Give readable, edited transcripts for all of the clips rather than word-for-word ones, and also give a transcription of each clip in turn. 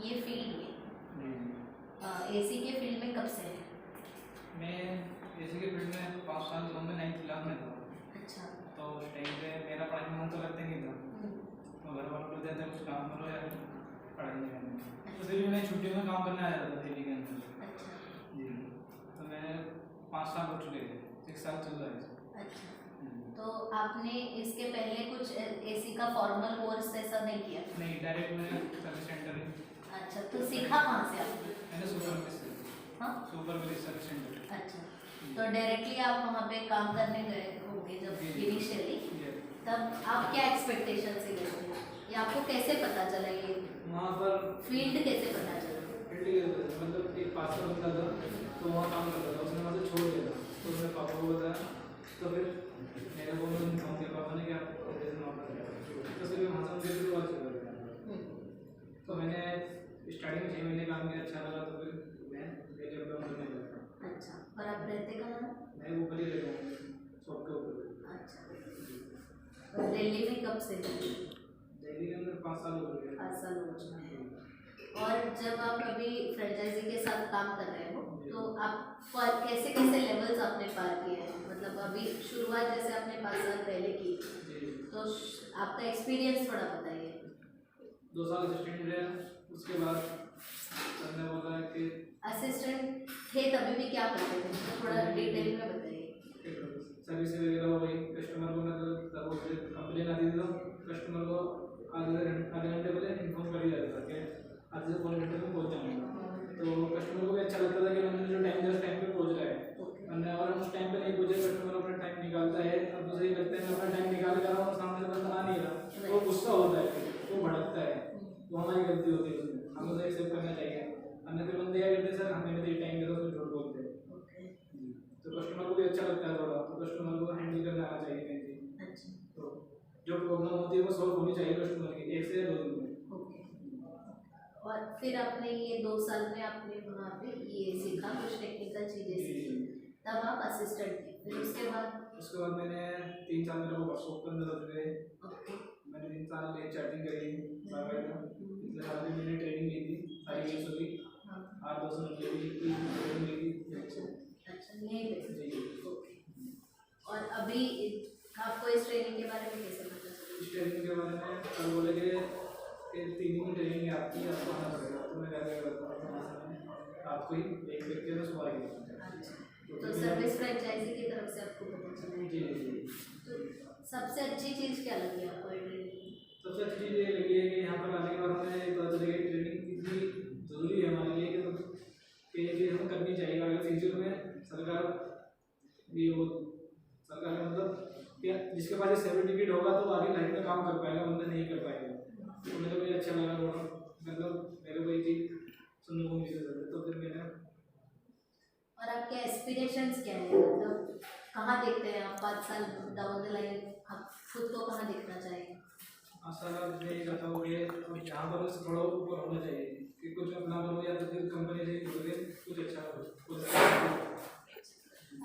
ये फील्ड में एसी के फील्ड में कब से हैं? मैं एसी के फील्ड में 5 साल से मैं 9th क्लास में था। अच्छा। तो उस टाइम पे मेरा पढ़ाई में मन तो लगता नहीं था। तो घर वालों को देते कुछ काम करो या पढ़ाई नहीं करनी। तो फिर भी मैं छुट्टियों में काम करने आया था दिल्ली के अंदर। अच्छा जी। तो मैंने 5 साल हो चुके थे, 6 साल चल रहा है। अच्छा। तो आपने इसके पहले कुछ एसी का फॉर्मल कोर्स ऐसा नहीं किया? नहीं, डायरेक्ट मैंने सर्विस सेंटर है। अच्छा, तो सीखा कहाँ से आपने? मैंने सुपरवाइजर से। हाँ, सुपरवाइजर सर्विस सेंटर। अच्छा। तो डायरेक्टली आप वहाँ पे काम करने गए होंगे जब इनिशियली, तब आप क्या एक्सपेक्टेशन से गए थे या आपको कैसे पता चला ये वहाँ पर फील्ड कैसे पता चला? फील्ड मतलब एक पास का बंदा था, तो वहाँ काम करता था, उसने वहाँ से छोड़ दिया था। तो उसने पापा को बताया, तो फिर मेरे को मैं इन्फॉर्म किया पापा ने, क्या तो फिर वहाँ से मुझे शुरुआत चल रहा। तो मैंने स्टार्टिंग में 6 महीने काम किया, अच्छा लगा, तो फिर मैं डेली अप डाउन करने लगा। अच्छा, और आप रहते कहाँ हैं? मैं ऊपर ही रहता हूँ, शॉप के ऊपर। अच्छा, और दिल्ली में कब से? दिल्ली के अंदर 5 साल हो गए। 5 साल हो चुके हैं। और जब आप अभी फ्रेंचाइजी के साथ काम कर रहे हो, तो आप कैसे कैसे लेवल्स आपने पार किए हैं? मतलब अभी शुरुआत जैसे आपने 5 साल पहले की, तो आपका एक्सपीरियंस थोड़ा बताइए। 2 साल असिस्टेंट रहे, उसके बाद सर ने बोला कि असिस्टेंट थे तभी भी क्या करते थे, तो थोड़ा डिटेल में बताइए। सर्विस वगैरह हो गई, कस्टमर को मतलब कंप्लेन आती थी तो कस्टमर को आधे घंटे पहले इन्फॉर्म कर ही जाता था कि आधे से पौने घंटे में पहुँच जाऊँगा। तो कस्टमर को भी अच्छा लगता था कि हमने जो टाइम दिया उस टाइम पे पहुँच रहा है। हमने और हम उस टाइम पे नहीं पहुँचे, कस्टमर अपना टाइम निकालता है, अब दूसरे ही लगता है मैं अपना टाइम निकाल कर रहा हूँ, सामने से बंदा आ नहीं रहा, तो गुस्सा होता है, वो भड़कता है, तो हमारी गलती होती है उसमें, हमें तो एक्सेप्ट करना चाहिए। हमने फिर बंदे क्या करते हैं, सर हमें तो टाइम दे दो, उसमें झूठ बोलते हैं। तो कस्टमर को भी अच्छा लगता है थोड़ा, तो कस्टमर को हैंडल करना आना चाहिए मेन चीज। अच्छा। तो जो प्रॉब्लम होती है वो सॉल्व होनी चाहिए कस्टमर की 1 से 2 दिन में। और फिर आपने ये 2 साल में आपने वहाँ पे ये सीखा, कुछ टेक्निकल चीज़ें सीखी, तब आप असिस्टेंट थे। फिर उसके बाद मैंने 3 साल मेरे को वर्कशॉप के अंदर हो गए। मैंने 3 साल ले चैटिंग करी, बाकायदा पिछले साल भी मैंने ट्रेनिंग ली थी, सारी चीज़ों की 8-10 महीने की ट्रेनिंग ली थी। अच्छा, यहीं पे जी। और अभी आपको इस ट्रेनिंग के बारे में कैसे पता चला? इस ट्रेनिंग के बारे में कल बोले कि 3 दिन की ट्रेनिंग आपकी, आपको आना पड़ेगा। तो मैं क्या करता हूँ, आपको ही एक करके तो सुबह गया। तो सर्विस फ्रेंचाइजी की तरफ से आपको पता चला? जी जी। तो सबसे अच्छी चीज़ क्या लगी आपको ट्रेनिंग? सबसे अच्छी चीज़ ये लगी है कि यहाँ पर आने के बाद हमें पता चलेगा कि ट्रेनिंग इतनी ज़रूरी है हमारे लिए कि ये चीज़ हमें करनी चाहिए। अगर फ्यूचर में सरकार भी वो सरकार का मतलब कि जिसके पास ये सर्टिफिकेट होगा तो आगे लाइफ में काम कर पाएगा, वरना नहीं कर पाएगा। तो मेरे को ये अच्छा लगा थोड़ा, मतलब मेरे को ये चीज़ सुनने को मिली, तो फिर मैंने। और आपके एस्पिरेशंस क्या है, मतलब कहाँ देखते हैं आप 5 साल डाउन द लाइन, आप खुद को कहाँ देखना चाहिए? सर मैं ये कहता हूँ कि यहाँ पर उस थोड़ा ऊपर होना चाहिए कि कुछ अपना बनो या तो फिर कंपनी से जुड़ के कुछ अच्छा हो।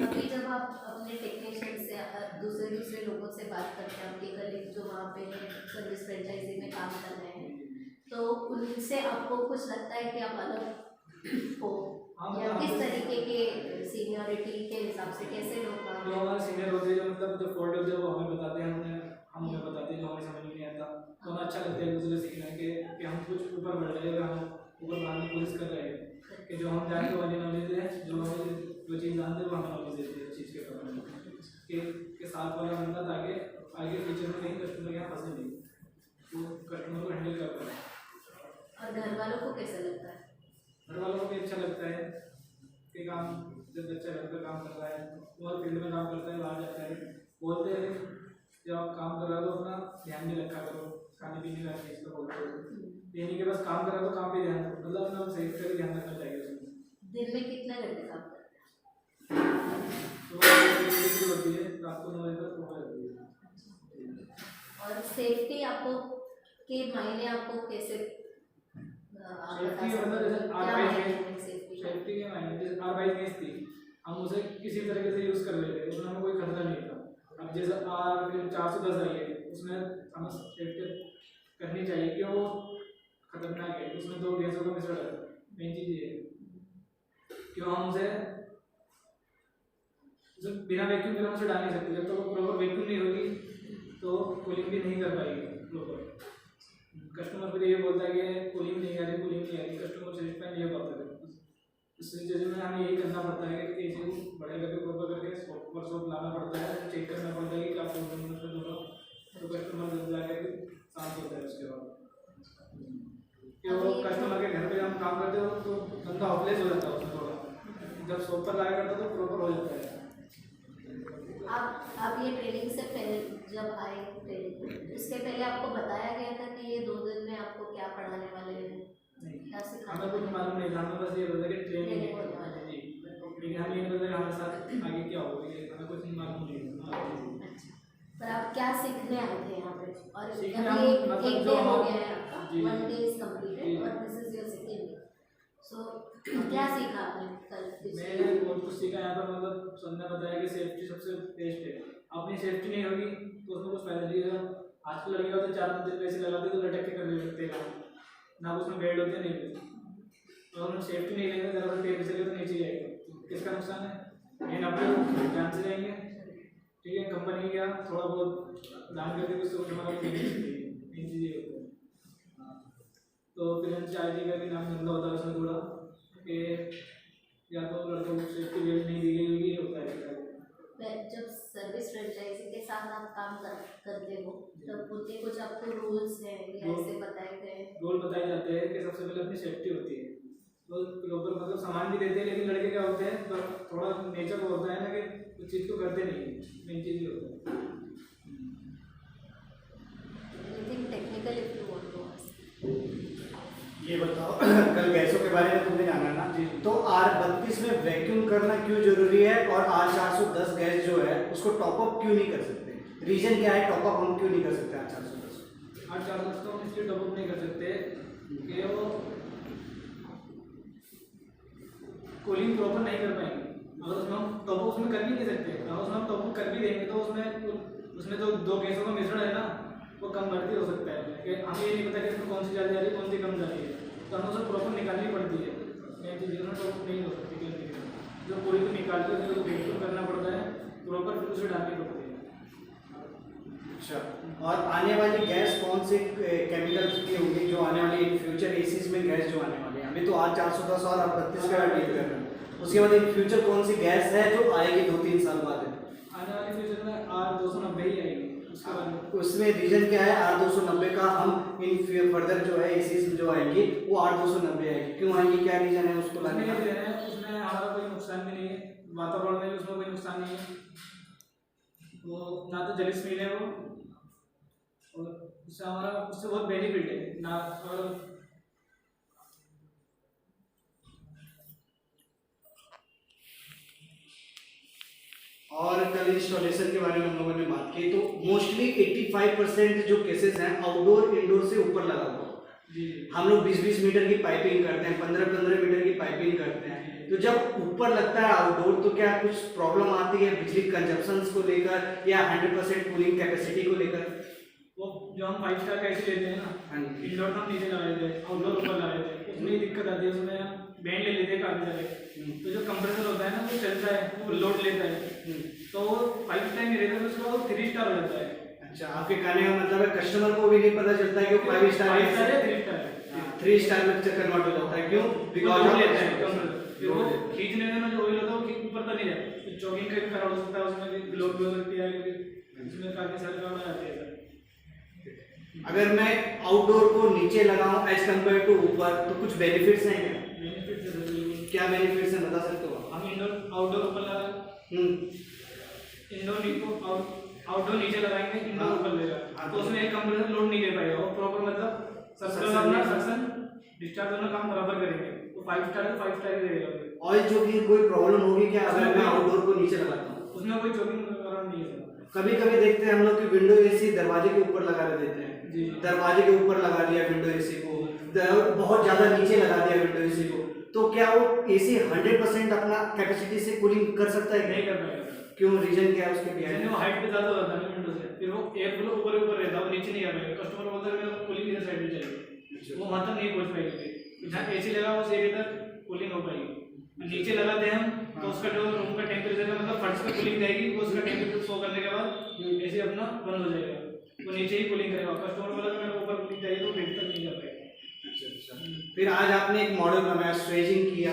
अभी जब आप अपने टेक्नीशियन से दूसरे लोगों से बात करते हैं, आपके कलीग जो वहाँ पे सर्विस फ्रेंचाइजी में काम कर रहे हैं, तो उनसे आपको कुछ लगता है कि आप अलग हो, या किस तरीके के सीनियरिटी के हिसाब से कैसे लोग जो हमारे सीनियर होते हैं, जो मतलब जो फॉल्ट होते हैं वो हमें बताते हैं, हम उन्हें बताते हैं जो हमें समझ में नहीं आता, तो हमें अच्छा लगता है एक दूसरे सीखना कि हम कुछ ऊपर बढ़ रहे हैं, हम ऊपर बढ़ने की कोशिश कर रहे हैं कि जो हम जानते वाली नॉलेज है, जो हमें जो चीज़ जानते हैं वो हमें नॉलेज देती है चीज़ के बारे में कि साथ वाला बंदा ताकि आगे फ्यूचर में कहीं कस्टमर के यहाँ फंसे नहीं, तो कस्टमर को हैंडल कर पाए। और घर वालों को कैसा लगता है? घर वालों को भी अच्छा लगता है कि काम जब बच्चा घर पर काम कर रहा है, वो फील्ड में काम करता है, बाहर जाता है, बोलते हैं जब आप काम कर रहे हो तो अपना ध्यान भी रखा करो, खाने पीने का चीज़ का बोलते हो, ये नहीं कि बस काम कर रहे हो तो काम पे ध्यान दो, मतलब अपना सेहत का भी ध्यान रखना चाहिए उसमें। दिन में कितने घंटे काम करते हैं? तो होती है रात को 9 बजे तक हो जाती है। और सेफ्टी आपको के मायने आपको कैसे सेफ्टी मतलब जैसे सेफ्टी के मायने जैसे R22 थी, हम उसे किसी तरीके से यूज़ कर लेते, उसमें हमें कोई खतरा नहीं था। अब जैसे R410 आई है, उसमें हमें सेफ्टी करनी चाहिए कि वो खतरनाक है, उसमें 2 गैसों का मिश्रण है। मेन चीज़ ये है क्यों हम उसे बिना वैक्यूम के हम उसे डाल नहीं सकते। जब तक वो प्रॉपर वैक्यूम नहीं होगी तो कूलिंग भी नहीं कर पाएगी प्रॉपर। कस्टमर फिर ये बोलता है कि कूलिंग नहीं आ रही, कूलिंग नहीं आ रही, कस्टमर सेटिस्फाई नहीं हो पाता है। इस सिचुएशन में हमें यही करना पड़ता है कि एसी को बड़े करके प्रॉपर करके वर्कशॉप लाना पड़ता है, चेक करना पड़ता है कि क्या प्रॉब्लम है उसमें दोनों, तो कस्टमर जब जाकर शांत होता है। उसके बाद कि वो कस्टमर के घर पे हम काम करते हो तो बंदा हॉपलेस हो जाता है उसमें थोड़ा, जब शॉप पर लाया करता तो प्रॉपर हो जाता है। आप ये ट्रेनिंग से पहले जब आए ट्रेनिंग, इसके पहले आपको बताया गया था कि ये 2 दिन में आपको क्या पढ़ाने वाले हैं, क्या सिखाने हमें कुछ मालूम नहीं था, हमें बस ये पता कि ट्रेनिंग है जी, लेकिन हम ये नहीं पता कि हमारे साथ आगे क्या होगा, ये हमें कुछ मालूम नहीं था। अच्छा, पर आप क्या सीखने आए थे यहाँ पे? और सीखने अभी एक मतलब एक जो डे हो हम- गया है आपका, जी। 1 day is completed जी। और this is your second day. So क्या सीखा आपने कल? मैंने बहुत कुछ सीखा यहाँ पर। मतलब सबने बताया कि सेफ्टी सबसे बेस्ट है, अपनी सेफ्टी नहीं होगी तो उसमें कुछ फायदा नहीं है। आजकल लड़के होते 4 दिन पैसे लगाते तो लटक के कर ले सकते हैं ना, उसमें बेल्ट होते नहीं कुछ। और हम सेफ्टी नहीं लेंगे, जरा सा पैर फिसले तो नीचे जाएगा, किसका नुकसान है? लेकिन अपने जान से जाएंगे, ठीक है। कंपनी क्या थोड़ा बहुत दान करके कुछ तो हमारा इन चीज़ें होता है। तो फिर चार्जी का भी नाम गंदा होता है उसमें थोड़ा, कि या तो लड़कों को सेफ्टी बेल्ट नहीं दी गई होगी, होता है। जब सर्विस फ्रेंचाइजी के साथ आप काम करते हो तब उनके कुछ आपको रूल्स हैं या ऐसे बताए गए? रोल बताए जाते हैं कि सबसे पहले अपनी सेफ्टी होती है, तो प्रॉपर मतलब सामान भी देते हैं, लेकिन लड़के क्या होते हैं तो थोड़ा नेचर को होता है ना कि उस चीज़ को करते नहीं, मेन चीज़ ये होता है। Anything technical if you want to ask? ये बताओ, कल गैसों के बारे में तुमने जाना ना, तो R32 में वैक्यूम करना क्यों जरूरी है और R410 गैस जो है उसको टॉप अप क्यों नहीं कर सकते? रीजन क्या है, टॉप अप हम क्यों नहीं कर सकते R410? 8 तो हम इसलिए टॉपअप नहीं कर सकते कि वो कूलिंग प्रॉपर नहीं कर पाएंगे। अगर उसमें हम टॉपअप उसमें कर भी नहीं सकते, अगर उसमें हम टॉपअप कर भी देंगे तो उसमें तो 2 गैसों का मिश्रण है ना, वो कम बढ़ती हो सकता है कि हमें ये नहीं पता कि इसमें कौन सी ज़्यादा जा रही है कौन सी कम जा रही है, तो हमें उसे प्रॉपर निकालनी पड़ती है। मेन चीज़ उसमें टॉपअप नहीं हो सकती कि जो पूरी को निकालते हैं उसको वैक्यूम करना पड़ता है प्रॉपर, फिर उसे डालनी पड़ती है। अच्छा, और आने वाली गैस कौन से केमिकल्स की होगी जो आने वाली इन फ्यूचर एसीज में गैस जो आने वाली है? अभी तो R410 और R32 का डील कर रहे हैं, उसके बाद इन फ्यूचर कौन सी गैस है जो आएगी 2-3 साल बाद? आने वाले फ्यूचर में R290 ही आएगी। उसके बाद उसमें रीजन क्या है R290 का? हम इन फर्दर जो है एसीज जो आएंगी वो R290 आएगी, क्यों आएंगी, क्या रीजन है उसको लाने का? उसमें हमारा कोई नुकसान भी नहीं है, वातावरण में भी उसमें कोई नुकसान नहीं है, वो ना तो जलिस मिल है वो, और उससे हमारा उससे बहुत बेनिफिट है ना। और कल इंस्टॉलेशन के बारे में हम लोगों ने बात की, तो मोस्टली 85% जो केसेस हैं आउटडोर इंडोर से ऊपर लगा हुआ जी हम लोग 20-20 मीटर की पाइपिंग करते हैं, 15-15 मीटर की पाइपिंग करते हैं, तो जब ऊपर लगता है आउटडोर तो क्या कुछ प्रॉब्लम आती है बिजली कंजप्शंस को लेकर या 100% कूलिंग कैपेसिटी को लेकर? वो जो हम 5 स्टार कैसे लेते हैं ना, हाँ जी। इंडोर हम नीचे लगाए थे, आउटडोर ऊपर लगाए थे, उसमें ही दिक्कत आती है। उसमें हम बैंड ले लेते हैं काफी सारे, तो जो कंप्रेसर होता है ना वो चलता है, वो लोड लेता है, तो 5 स्टार में रहता है उसका वो 3 स्टार हो जाता है। अच्छा, आपके कहने का मतलब है कस्टमर को भी नहीं पता चलता है कि वो 5 स्टार है, 3 स्टार है, 3 स्टार में कन्वर्ट हो जाता है, क्यों? बिकॉज बिकॉज लेता है कंप्रेसर, फिर वो खींचने में जो ऑयल होता है वो ऊपर तक नहीं जाता, तो जॉगिंग का भी खराब हो सकता है, उसमें भी लोड भी हो सकती है, उसमें काफी सारे काम आते हैं। अगर मैं आउटडोर को नीचे लगाऊं एज कम्पेयर टू ऊपर तो कुछ बेनिफिट्स हैं क्या? बेनिफिट से जरूरी क्या बेनिफिट्स हैं बता सकते हो? हम इंडोर आउटडोर ऊपर लगा, आउटडोर नीचे लगाएंगे, इंडोर ऊपर लेगा, तो उसमें एक कंप्रेसर लोड नहीं ले पाएगा, वो प्रॉपर मतलब सक्शन डिस्चार्ज दोनों काम बराबर करेंगे, तो 5 स्टार है तो 5 स्टार ही रहेगा। ऑयल जो भी कोई प्रॉब्लम होगी क्या अगर मैं आउटडोर को नीचे लगाता हूँ? उसमें कोई चोकिंग वगैरह नहीं है। कभी कभी देखते हैं हम लोग कि विंडो एसी दरवाजे के ऊपर लगा देते हैं, जी। दरवाजे के ऊपर लगा दिया विंडो एसी को, बहुत ज्यादा नीचे लगा दिया विंडो एसी को, तो क्या वो एसी 100% अपना कैपेसिटी से कूलिंग कर सकता है? नहीं कर पाएगा। क्यों, रीजन क्या है उसके जैसे बिहाइंड? वो हाइट पे ज्यादा होता है ना विंडो से, फिर वो एयर फ्लो ऊपर ऊपर रहता है, वो नीचे नहीं आ पाएगा। कस्टमर बोलता है मेरे को कूलिंग इधर साइड में चाहिए, वो वहाँ तक नहीं पहुँच पाएगी। जहाँ AC लगा उस एरिया तक कूलिंग हो पाएगी। नीचे लगाते हैं हम तो उसका जो रूम का टेम्परेचर है मतलब फर्श पे कूलिंग जाएगी, वो उसका टेम्परेचर शो करने के बाद AC अपना बंद हो जाएगा, वो नीचे ही कूलिंग करेगा। कस्टमर बोला कि मेरे को ऊपर कूलिंग चाहिए तो बेड तक नहीं जा पाएगा। फिर आज आपने एक मॉडल बनाया, स्वेजिंग किया,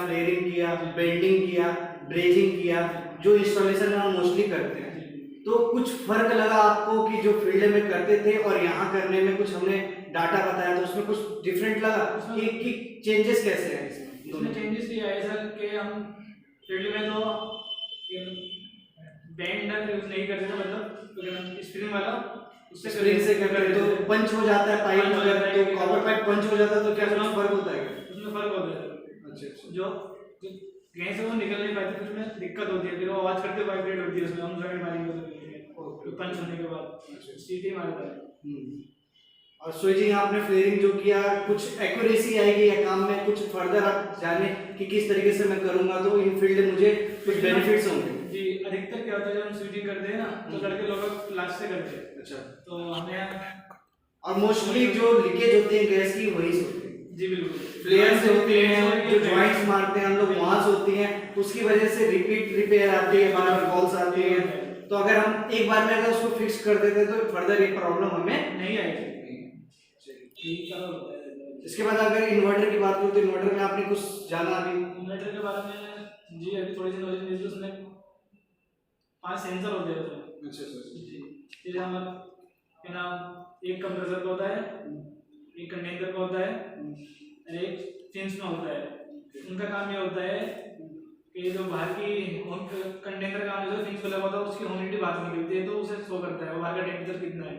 फ्लेयरिंग किया, बेंडिंग किया, ब्रेजिंग किया, जो इंस्टॉलेशन हम मोस्टली करते हैं। तो कुछ फर्क लगा आपको कि जो फील्ड में करते थे और यहाँ करने में, कुछ हमने डाटा बताया तो उसमें कुछ डिफरेंट लगा कि चेंजेस कैसे हैं इसमें? चेंजेस ये आए सर कि हम फील्ड में तो बैंड यूज नहीं करते थे, मतलब स्प्रिंग वाला उससे स्प्रिंग से करते तो पंच हो जाता है पाइप, अगर तो कॉपर पाइप पंच हो जाता है तो क्या कुछ फर्क होता है? उसमें फर्क होता है। अच्छा। जो गैस है वो निकल नहीं पाती, फिर उसमें दिक्कत होती है, फिर वो आवाज करते वाइब्रेट होती है, उसमें हम जॉइंट मारेंगे तो पंच होने के बाद सीटी मारता है। और स्विचिंग आपने फ्लेयरिंग जो किया, कुछ एक्यूरेसी आएगी या काम में कुछ फर्दर आप जाने कि किस तरीके से मैं करूंगा तो इन फील्ड मुझे कुछ बेनिफिट्स होंगे? जी, अधिकतर क्या होता है जब हम स्विचिंग करते हैं ना तो लड़के लोग लास्ट से करते हैं। अच्छा। तो हमें और मोस्टली जो लीकेज होती है गैस की वही से होती है। जी बिल्कुल, फ्लेयर्स होते हैं, जो जॉइंट्स मारते हैं हम लोग वहां से होती हैं, उसकी वजह से रिपीट रिपेयर आती है, बार कॉल्स आती है। तो अगर हम एक बार में अगर उसको फिक्स कर देते तो फर्दर ये प्रॉब्लम हमें नहीं आएगी। इसके बाद अगर इन्वर्टर की बात करूं तो इन्वर्टर में आपने कुछ जाना अभी? इन्वर्टर के बारे में जी अभी थोड़ी सी नॉलेज मिली, उसमें 5 सेंसर होते हैं उसमें। अच्छा जी, फिर हमारा क्या नाम, एक कंप्रेसर का होता है, एक कंडेंसर का होता है और एक फिंस में होता है। उनका काम ये होता है कि जो बाहर की कंडेंसर का काम जो फिंस को लगा होता है उसकी ह्यूमिडिटी बाहर निकलती है तो उसे शो करता है बाहर का टेम्परेचर कितना है।